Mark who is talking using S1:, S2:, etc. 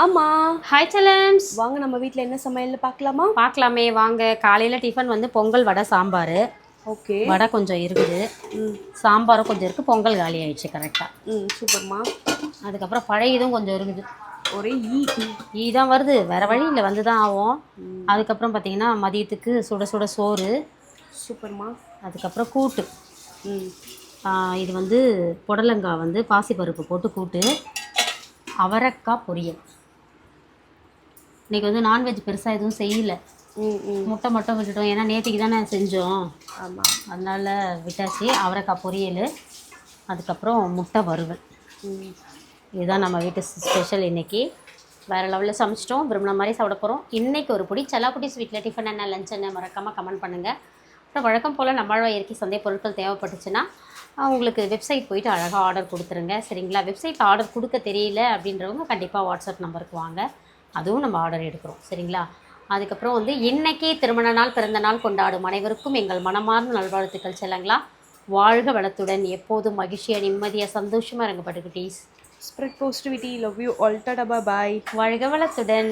S1: அம்மா
S2: ஹாய் செல்லம்ஸ்.
S1: வாங்க நம்ம வீட்டில் என்ன சமையல்னு பார்க்கலாமா?
S2: பார்க்கலாமே வாங்க. காலையில் டிஃபன் வந்து பொங்கல் வடை சாம்பார்.
S1: ஓகே.
S2: வடை கொஞ்சம் இருக்குது, சாம்பாரும் கொஞ்சம் இருக்குது, பொங்கல் காலி ஆயிடுச்சு கரெக்டாக.
S1: சூப்பர்மா.
S2: அதுக்கப்புறம் பழைய இதுவும் கொஞ்சம் இருக்குது.
S1: ஒரே
S2: ஈ தான் வருது, வேறு வழி இல்லை, வந்து தான் ஆகும். அதுக்கப்புறம் பார்த்திங்கன்னா மதியத்துக்கு சுட சுட சோறு.
S1: சூப்பர்மா.
S2: அதுக்கப்புறம் கூட்டு. இது வந்து புடலங்காய் வந்து பாசிப்பருப்பு போட்டு கூட்டு, அவரைக்காய் பொரியல். இன்றைக்கி வந்து நான்வெஜ் பெருசாக எதுவும் செய்யலை, முட்டை மட்டும் விட்டுட்டோம். ஏன்னா நேற்றுக்கு தானே செஞ்சோம்.
S1: ஆமாம்,
S2: அதனால் விட்டாச்சு. அவரைக்காய் பொரியல், அதுக்கப்புறம் முட்டை வறுவல். இதுதான் நம்ம வீட்டு ஸ்பெஷல். இன்றைக்கி வேறு லெவலில் சமைச்சிட்டோம். விரும்பின மாதிரி சாப்பிட போகிறோம். இன்றைக்கி ஒரு பிடி செல்லாக்குட்டி ஸ்வீட்டில் டிஃபன் என்ன லஞ்ச் என்ன மறக்காமல் கமெண்ட் பண்ணுங்கள். அப்புறம் வழக்கம் போல் நம்மளால் இயற்கை சந்தை பொருட்கள் தேவைப்பட்டுச்சுன்னா உங்களுக்கு வெப்சைட் போயிட்டு அழகாக ஆர்டர் கொடுத்துருங்க, சரிங்களா? வெப்சைட் ஆர்டர் கொடுக்க தெரியல அப்படின்றவங்க கண்டிப்பாக வாட்ஸ்அப் நம்பருக்கு வாங்க, அதுவும் நம்ம ஆர்டர் எடுக்கிறோம், சரிங்களா? அதுக்கப்புறம் வந்து இன்றைக்கி திருமண நாள் பிறந்த நாள் கொண்டாடும் அனைவருக்கும் எங்கள் மனமார்ந்த நல்வாழ்த்துக்கள் செல்லங்களா. வாழ்க வளத்துடன், எப்போதும் மகிழ்ச்சியாக நிம்மதியாக சந்தோஷமாக இருங்க பட்டுக்குட்டீஸ்.
S1: Spread positivity. Love you all. Tata, bye.
S2: வாழ்க வளத்துடன்.